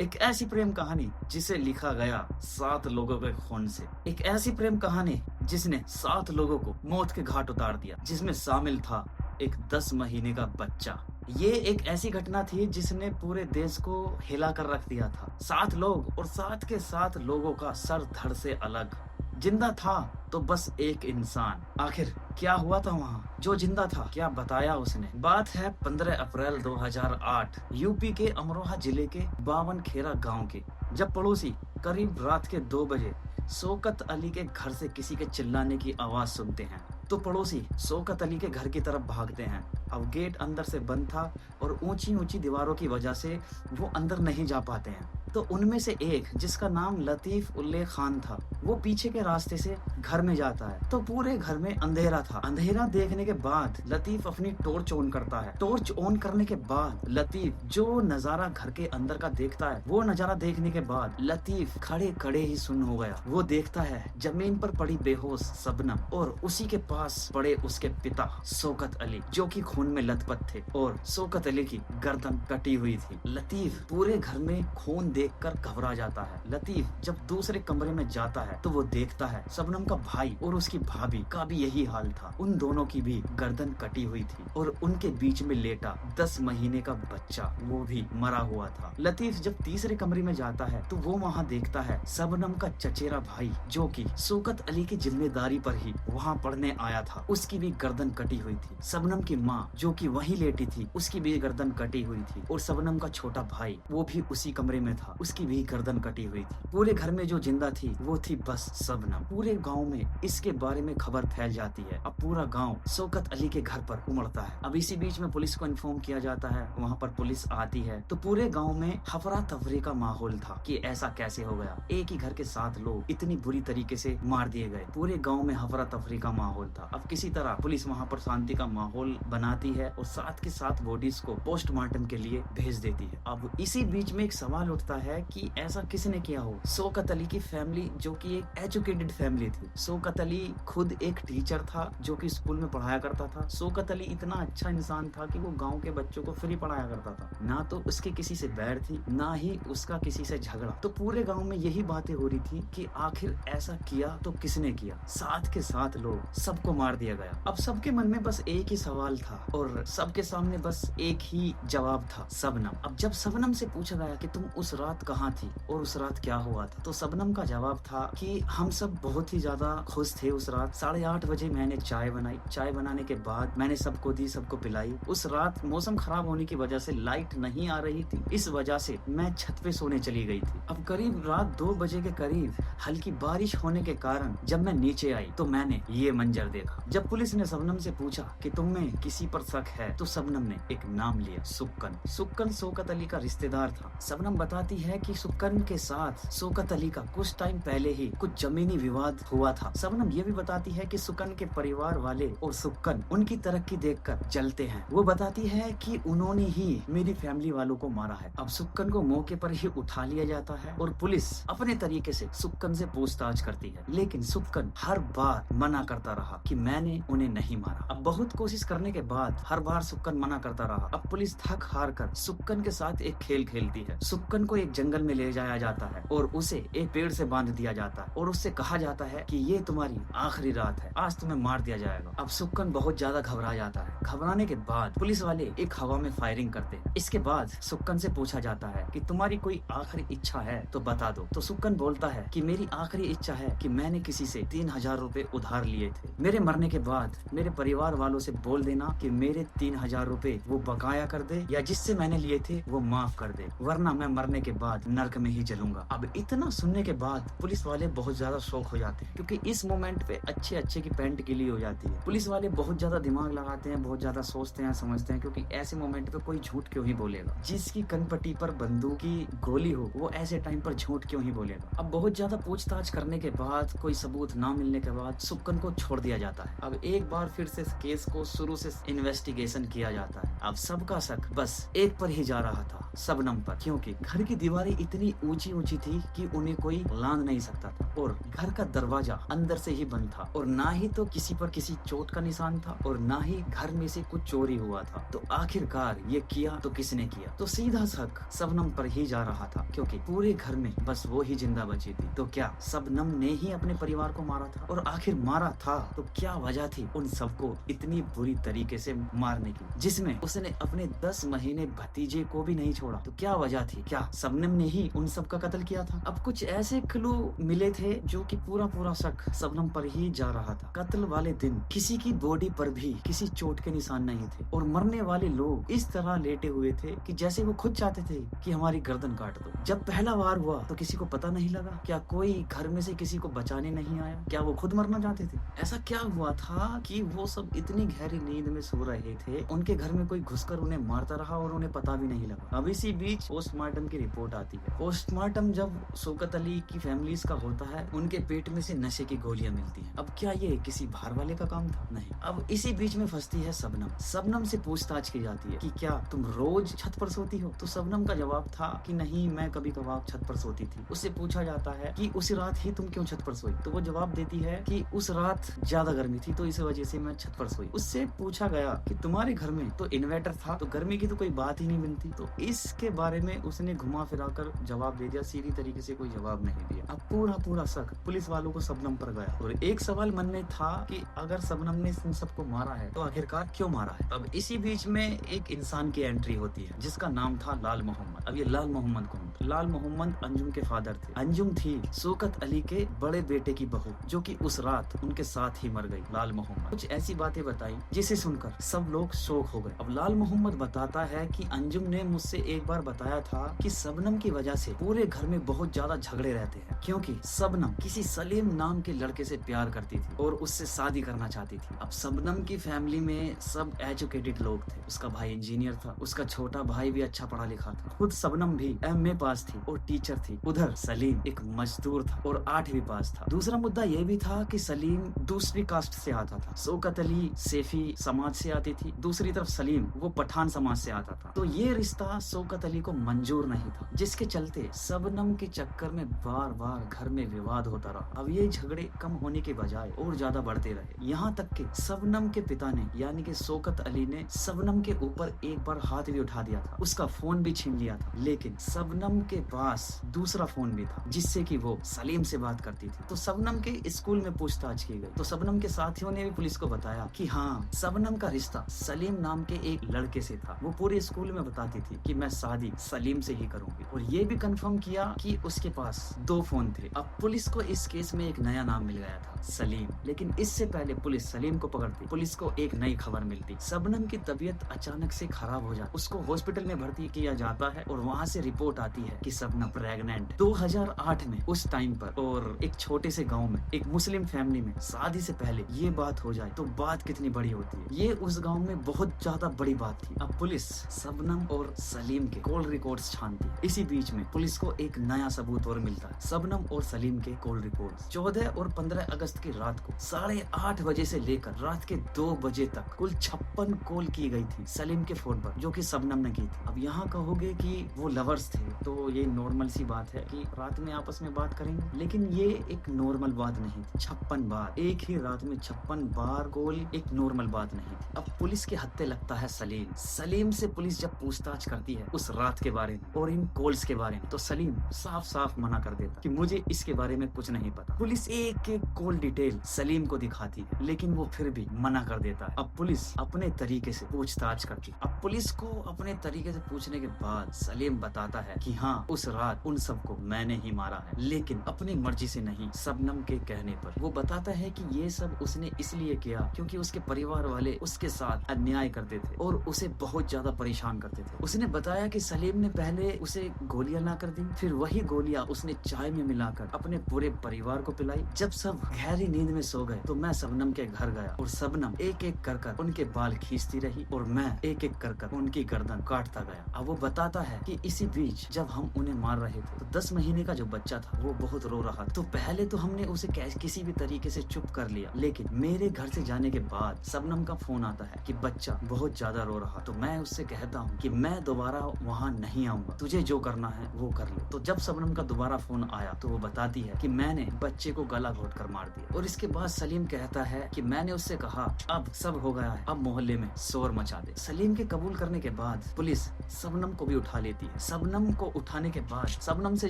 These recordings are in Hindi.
एक ऐसी प्रेम कहानी जिसे लिखा गया 7 लोगों के खून से। एक ऐसी प्रेम कहानी जिसने 7 लोगों को मौत के घाट उतार दिया, जिसमें शामिल था एक 10 महीने का बच्चा। ये एक ऐसी घटना थी जिसने पूरे देश को हिला कर रख दिया था। 7 लोग और 7 के 7 लोगों का सर धड़ से अलग। जिंदा था तो बस एक इंसान। आखिर क्या हुआ था वहाँ? जो जिंदा था क्या बताया उसने? बात है 15 अप्रैल 2008 यूपी के अमरोहा जिले के बावन खेरा गांव की, जब पड़ोसी करीब रात के 2 बजे शौकत अली के घर से किसी के चिल्लाने की आवाज सुनते हैं। तो पड़ोसी शौकत अली के घर की तरफ भागते हैं। अब गेट अंदर से बंद था और ऊंची ऊंची दीवारों की वजह से वो अंदर नहीं जा पाते हैं। तो उनमें से एक, जिसका नाम लतीफ उल्ले खान था, वो पीछे के रास्ते से घर में जाता है। तो पूरे घर में अंधेरा था। अंधेरा देखने के बाद लतीफ अपनी टॉर्च ऑन करता है। टॉर्च ऑन करने के बाद लतीफ जो नजारा घर के अंदर का देखता है, वो नजारा देखने के बाद लतीफ खड़े खड़े ही सुन्न हो गया। वो देखता है जमीन पर पड़ी बेहोश शबनम और उसी के पास पड़े उसके पिता शौकत अली, जो कि खून में लथपथ थे और शौकत अली की गर्दन कटी हुई थी। लतीफ पूरे घर में खून देखकर घबरा जाता है। लतीफ जब दूसरे कमरे में जाता है तो वो देखता है शबनम का भाई और उसकी भाभी का भी यही हाल था। उन दोनों की भी गर्दन कटी हुई थी और उनके बीच में लेटा 10 महीने का बच्चा, वो भी मरा हुआ था। लतीफ जब तीसरे कमरे में जाता है तो वो वहाँ देखता है शबनम का चचेरा भाई, जो कि शौकत अली की जिम्मेदारी पर ही वहाँ पढ़ने आया था, उसकी भी गर्दन कटी हुई थी। शबनम की माँ, जो कि वहीं लेटी थी, उसकी भी गर्दन कटी हुई थी और शबनम का छोटा भाई, वो भी उसी कमरे में था, उसकी भी गर्दन कटी हुई थी। पूरे घर में जो जिंदा थी वो थी बस शबनम। पूरे गांव में इसके बारे में खबर फैल जाती है। अब पूरा गांव शौकत अली के घर पर उमड़ता है। अब इसी बीच में पुलिस को इन्फॉर्म किया जाता है। वहां पर पुलिस आती है तो पूरे गांव में हफरा तफरी का माहौल था कि ऐसा कैसे हो गया, एक ही घर के 7 लोग इतनी बुरी तरीके से मार दिए गए। पूरे गाँव में हफरा तफरी का माहौल था। अब किसी तरह पुलिस वहाँ पर शांति का माहौल बनाती है और 7 के 7 बॉडीज को पोस्टमार्टम के लिए भेज देती है। अब इसी बीच में एक सवाल उठता है कि ऐसा किसने किया हो। शौकत अली की फैमिली, जो कि एक एजुकेटेड फैमिली थी। शौकत अली खुद एक टीचर था जो कि स्कूल में पढ़ाया करता था। शौकत अली इतना अच्छा इंसान था कि वो गांव के बच्चों को फ्री पढ़ाया करता था। ना तो उसकी किसी से बैर थी, ना ही उसका किसी से झगड़ा। तो पूरे गांव में यही बातें हो रही थी कि आखिर ऐसा किया तो किसने किया। 7 के 7 लोग, सबको मार दिया गया। अब सबके मन में बस एक ही सवाल था और सबके सामने बस एक ही जवाब था, शबनम। अब जब शबनम से पूछा गया कि तुम उस रात कहाँ थी और उस रात क्या हुआ था, तो शबनम का जवाब था कि हम सब बहुत ही ज्यादा खुश थे उस रात। 8:30 बजे मैंने चाय बनाई। चाय बनाने के बाद मैंने सबको दी, सबको पिलाई। उस रात मौसम खराब होने की वजह से लाइट नहीं आ रही थी, इस वजह से मैं छत पे सोने चली गई थी। अब करीब रात 2 बजे के करीब हल्की बारिश होने के कारण जब मैं नीचे आई तो मैंने ये मंजर देखा। जब पुलिस ने शबनम से पूछा कि तुम में किसी पर शक है, तो शबनम ने एक नाम लिया, सुक्कन। सुक्कन शौकत अली का रिश्तेदार था। शबनम बताती है कि सुक्कन के साथ शौकत अली का कुछ टाइम पहले ही कुछ जमीनी विवाद हुआ था। शबनम ये भी बताती है कि सुक्कन के परिवार वाले और सुक्कन उनकी तरक्की देखकर जलते हैं। वो बताती है कि उन्होंने ही मेरी फैमिली वालों को मारा है। अब सुक्कन को मौके पर ही उठा लिया जाता है और पुलिस अपने तरीके से सुक्कन से पूछताछ करती है, लेकिन सुक्कन हर बार मना करता रहा कि मैंने उन्हें नहीं मारा। अब बहुत कोशिश करने के बाद हर बार सुक्कन मना करता रहा। अब पुलिस थक हार कर सुक्कन के साथ एक खेल खेलती है। सुक्कन को एक जंगल में ले जाया जाता है और उसे एक पेड़ से बांध दिया जाता है और उससे कहा जाता है कि ये तुम्हारी आखिरी रात है, आज तुम्हें मार दिया जाएगा। अब सुक्कन बहुत ज्यादा घबरा जाता है। घबराने के बाद पुलिस वाले एक हवा में फायरिंग करते हैं। इसके बाद सुक्कन से पूछा जाता है कि तुम्हारी कोई आखिरी इच्छा है तो बता दो। तो सुक्कन बोलता है कि मेरी आखिरी इच्छा है कि मैंने किसी से 3000 रुपए उधार लिए थे। मेरे मरने के बाद मेरे परिवार वालों से बोल देना कि मेरे 3000 रुपए वो बकाया कर दे या जिससे मैंने लिए थे वो माफ कर दे, वरना मैं मरने के बाद नर्क में ही जलूंगा। अब इतना सुनने के बाद पुलिस वाले बहुत ज्यादा शौक हो जाते हैं, क्योंकि इस मोमेंट पे अच्छे अच्छे की पैंट गिली हो जाती है। पुलिस वाले बहुत ज्यादा दिमाग लगाते हैं, बहुत ज्यादा सोचते हैं, समझते हैं, क्योंकि ऐसे मोमेंट पे कोई झूठ क्यों ही बोलेगा। जिसकी कनपट्टी पर बंदूक की गोली हो वो ऐसे टाइम पर झूठ क्यों ही बोलेगा। अब बहुत ज्यादा पूछताछ करने के बाद, कोई सबूत ना मिलने के बाद सुक्कन को छोड़ दिया जाता है। अब एक बार फिर से केस को शुरू से इन्वेस्टिगेशन किया जाता है। अब सबका शक बस एक पर ही जा रहा था, शबनम पर, क्योंकि घर की दीवारें इतनी ऊंची ऊंची थी कि उन्हें कोई लांघ नहीं सकता था, और घर का दरवाजा अंदर से ही बंद था, और ना ही तो किसी पर किसी चोट का निशान था, और ना ही घर में से कुछ चोरी हुआ था। तो आखिरकार ये किया तो किसने किया? तो सीधा शक शबनम पर ही जा रहा था, क्योंकि पूरे घर में बस वो ही जिंदा बची थी। तो क्या शबनम ने ही अपने परिवार को मारा था? और आखिर मारा था तो क्या वजह थी उन सबको इतनी बुरी तरीके से मारने की, जिसमें उसने अपने 10 महीने भतीजे को भी नहीं छोड़ा? तो क्या वजह थी? क्या शबनम ने ही उन सब का कत्ल किया था? अब कुछ ऐसे क्लू मिले थे जो कि पूरा शक शबनम पर ही जा रहा था। कत्ल वाले दिन किसी की बॉडी पर भी किसी चोट के निशान नहीं थे, और मरने वाले लोग इस तरह लेटे हुए थे कि जैसे वो खुद चाहते थे कि हमारी गर्दन काट दो। जब पहला वार हुआ तो किसी को पता नहीं लगा? क्या कोई घर में से किसी को बचाने नहीं आया? क्या वो खुद मरना चाहते थे? ऐसा क्या हुआ था कि वो सब इतनी गहरी नींद में सो रहे थे, उनके घर में कोई घुसकर उन्हें मारता रहा और उन्हें पता भी नहीं लगा? अब इसी बीच पोस्टमार्टम की रिपोर्ट आती है। पोस्टमार्टम जब शौकत अली की फैमिलीज का होता है, उनके पेट में से नशे की गोलियां मिलती हैं। अब क्या ये किसी बाहर वाले का काम था? नहीं। अब इसी बीच में फंसती है शबनम। शबनम से पूछताछ की जाती है कि क्या तुम रोज छत पर सोती हो? तो शबनम का जवाब था कि नहीं, मैं कभी कभार छत पर सोती थी। उससे पूछा जाता है कि उस रात ही तुम क्यों छत पर सोई? तो वो जवाब देती है कि उस रात ज्यादा गर्मी थी तो इस वजह से मैं छत पर सोई। उससे पूछा गया कि तुम्हारे घर में तो इन्वर्टर था, तो गर्मी की तो कोई बात ही नहीं मिलती। तो इसके बारे में उसने घुमा फिरा कर जवाब दे दिया, सीधी तरीके से कोई जवाब नहीं दिया। अब पूरा शक पुलिस वालों को शबनम पर गया, और एक सवाल मन में था कि अगर शबनम ने इन सबको मारा है तो आखिरकार क्यों मारा है? अब इसी बीच में एक इंसान की एंट्री होती है जिसका नाम था लाल मोहम्मद। अब ये लाल मोहम्मद कौन? लाल मोहम्मद अंजुम के फादर थे। अंजुम थी शौकत अली के बड़े बेटे की बहू, जो कि उस रात उनके साथ ही मर गई। लाल मोहम्मद कुछ ऐसी बातें बताई जिसे सुनकर सब लोग शौक हो गए। अब लाल मोहम्मद बताता है कि अंजुम ने मुझसे एक बार बताया था कि शबनम की वजह से पूरे घर में बहुत ज्यादा झगड़े रहते हैं, क्योंकि शबनम किसी सलीम नाम के लड़के से प्यार करती थी और उससे शादी करना चाहती थी। अब शबनम की फैमिली में सब एजुकेटेड लोग थे। उसका भाई इंजीनियर था, उसका छोटा भाई भी अच्छा पढ़ा लिखा था, खुद शबनम भी एमए पास थी और टीचर थी। उधर सलीम एक मजदूर था और 8वीं पास था। दूसरा मुद्दा यह भी था कि सलीम दूसरी कास्ट से आता था। शौकत अली सेफी समाज से आती थी, दूसरी तरफ सलीम वो पठान समाज से आता था। तो ये रिश्ता शौकत अली को मंजूर नहीं था, जिसके चलते शबनम के चक्कर में बार बार घर में विवाद होता रहा। अब ये झगड़े कम होने के बजाय और ज्यादा बढ़ते रहे, यहाँ तक कि शबनम के पिता ने यानी कि शौकत अली ने शबनम के ऊपर एक बार हाथ भी उठा दिया था, उसका फोन भी छीन लिया था। लेकिन शबनम के पास दूसरा फोन भी था जिससे कि वो सलीम से बात करती थी। तो शबनम के स्कूल में पूछताछ की गई, तो शबनम के साथियों ने भी पुलिस को बताया कि हाँ, शबनम का रिश्ता सलीम नाम के एक लड़के से था। वो पूरे स्कूल में बताती थी कि मैं शादी सलीम से ही करूंगी, और ये भी कंफर्म किया कि उसके पास 2 फोन थे। अब पुलिस को इस केस में एक नया नाम मिल गया था, सलीम। लेकिन इससे पहले पुलिस सलीम को पकड़ती, पुलिस को एक नई खबर मिलती। शबनम की तबीयत अचानक से खराब हो जाती, उसको हॉस्पिटल में भर्ती किया जाता है और वहाँ से रिपोर्ट आती है कि शबनम प्रेग्नेंट। 2008 में उस टाइम पर, और एक छोटे से गाँव में एक मुस्लिम फैमिली में शादी से पहले ये बात हो जाए तो बात कितनी बड़ी होती है। ये उस गाँव में बहुत ज्यादा बड़ी बात थी। अब पुलिस शबनम और सलीम के कॉल रिकॉर्ड्स छानती। इसी बीच में पुलिस को एक नया सबूत और मिलता है, शबनम और सलीम के कॉल रिकॉर्ड्स। 14 और 15 अगस्त की रात को 8:30 बजे से लेकर रात के 2 बजे तक कुल 56 कॉल की गई थी सलीम के फोन पर, जो कि शबनम ने की थी। अब यहाँ कहोगे कि वो लवर्स थे, तो ये नॉर्मल सी बात है कि रात में आपस में बात करेंगे, लेकिन ये एक नॉर्मल बात नहीं थी। 56 बार एक ही रात में 56 बार कॉल एक नॉर्मल बात नहीं थी। अब पुलिस के हत्थे लगता है सलीम। सलीम से पुलिस जब पूछताछ करती है उस रात के बारे में और इन कॉल्स के बारे में, तो सलीम साफ साफ मना कर देता कि मुझे इसके बारे में कुछ नहीं पता। पुलिस एक एक कॉल डिटेल सलीम को दिखाती है, लेकिन वो फिर भी मना कर देता है। अब पुलिस अपने तरीके से पूछताछ करती है। अब पुलिस को अपने तरीके से पूछने के बाद सलीम बताता है कि हाँ, उस रात उन सबको मैंने ही मारा है, लेकिन अपनी मर्जी से नहीं, शबनम के कहने पर। वो बताता है कि ये सब उसने इसलिए किया क्योंकि उसके परिवार वाले उसके साथ अन्याय करते थे और उसे बहुत ज्यादा परेशान करते थे। उसने बताया कि सलीम ने पहले उसे गोलियां ला कर दी, फिर वही गोलियां उसने चाय में मिलाकर अपने पूरे परिवार को पिलाई। जब सब गहरी नींद में सो गए तो मैं शबनम के घर गया और शबनम एक एक कर कर उनके बाल खींचती रही और मैं एक एक कर कर उनकी गर्दन काटता गया। अब वो बताता है कि इसी बीच जब हम उन्हें मार रहे थे तो 10 महीने का जो बच्चा था वो बहुत रो रहा था। तो पहले तो हमने उसे किसी भी तरीके से चुप कर लिया, लेकिन मेरे घर से जाने के बाद शबनम का फोन आता है कि बच्चा बहुत ज्यादा रो रहा। तो मैं उससे कहता हूँ कि मैं दोबारा वहाँ नहीं आऊंगा, तुझे जो करना है वो कर ले। तो जब शबनम का दोबारा फोन आया तो वो बताती है कि मैंने बच्चे को गला घोट कर मार दिया। और इसके बाद सलीम कहता है कि मैंने उससे कहा अब सब हो गया है, अब मोहल्ले में शोर मचा दे। सलीम के कबूल करने के बाद पुलिस शबनम को भी उठा लेती है। शबनम को उठाने के बाद शबनम से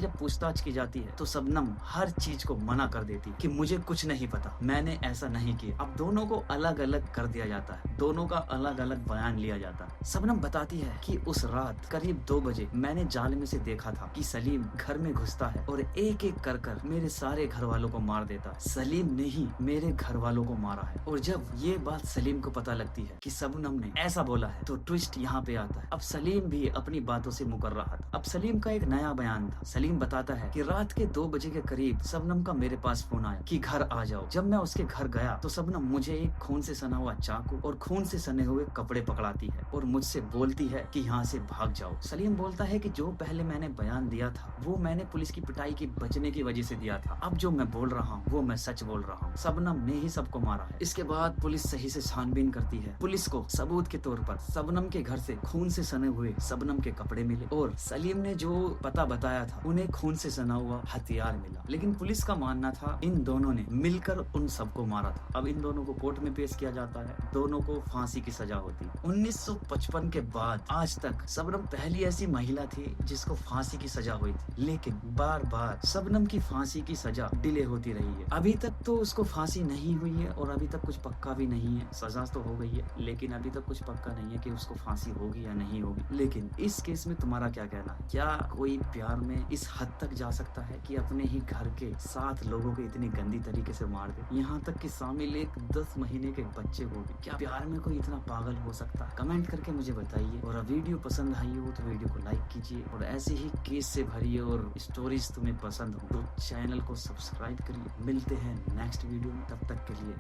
जब पूछताछ की जाती है तो शबनम हर चीज को मना कर देती कि मुझे कुछ नहीं पता, मैंने ऐसा नहीं किया। अब दोनों को अलग अलग कर दिया जाता है, दोनों का अलग अलग बयान लिया जाता है। शबनम बताती है कि उस रात करीब 2 बजे मैंने जाल में से देखा था कि सलीम घर में घुसता है और एक एक कर कर मेरे सारे घर वालों को मार देता है। सलीम ने ही मेरे घर वालों को मारा है। और जब ये बात सलीम को पता लगती है कि शबनम ने ऐसा बोला है तो ट्विस्ट यहाँ पे आता है। अब सलीम भी अपनी बातों से मुकर रहा था। अब सलीम का एक नया बयान था। सलीम बताता है कि रात के 2 बजे के करीब शबनम का मेरे पास फोन आया कि घर आ जाओ। जब मैं उसके घर गया तो शबनम मुझे एक खून से सना हुआ चाकू और खून से सने हुए कपड़े पकड़ाती है और मुझसे बोलती है कि यहाँ से भाग जाओ। सलीम बोलता है कि जो पहले मैंने बयान दिया था वो मैंने पुलिस की पिटाई की बचने की वजह से दिया था, अब जो मैं बोल रहा हूँ वो मैं सच बोल रहा हूँ, शबनम ने ही सबको मारा है। इसके बाद पुलिस सही से छानबीन करती है। पुलिस को सबूत के तौर पर शबनम के घर से खून से सने हुए शबनम के कपड़े मिले और सलीम ने जो पता बताया था उन्हें खून से सना हुआ हथियार मिला। लेकिन पुलिस का मानना था इन दोनों ने मिलकर उन सबको मारा था। अब इन दोनों को कोर्ट में पेश किया जाता है, दोनों को फांसी की सजा होती है। 1955 के बाद आज तक शबनम पहली ऐसी महिला थी जिसको फांसी की सजा हुई थी, लेकिन बार बार शबनम की फांसी की सजा डिले होती रही है। अभी तक तो उसको फांसी नहीं हुई है और अभी तक कुछ पक्का भी नहीं है। सजा तो हो गई है लेकिन अभी तक कुछ पक्का नहीं है कि उसको फांसी होगी या नहीं होगी। लेकिन इस केस में तुम्हारा क्या कहना है? क्या कोई प्यार में इस हद तक जा सकता है कि अपने ही घर के 7 लोगों को इतनी गंदी तरीके से मार दे, यहाँ तक कि शामिल एक 10 महीने के बच्चे को भी? क्या प्यार में कोई इतना पागल हो सकता है? कमेंट करके मुझे बताइए। और वीडियो पसंद आई हो तो वीडियो को लाइक कीजिए और ऐसे ही केस से भरी और स्टोरीज तुम्हें पसंद हो तो चैनल को सब्सक्राइब करिए। मिलते हैं नेक्स्ट वीडियो में, तब तक के लिए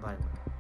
बाय बाय।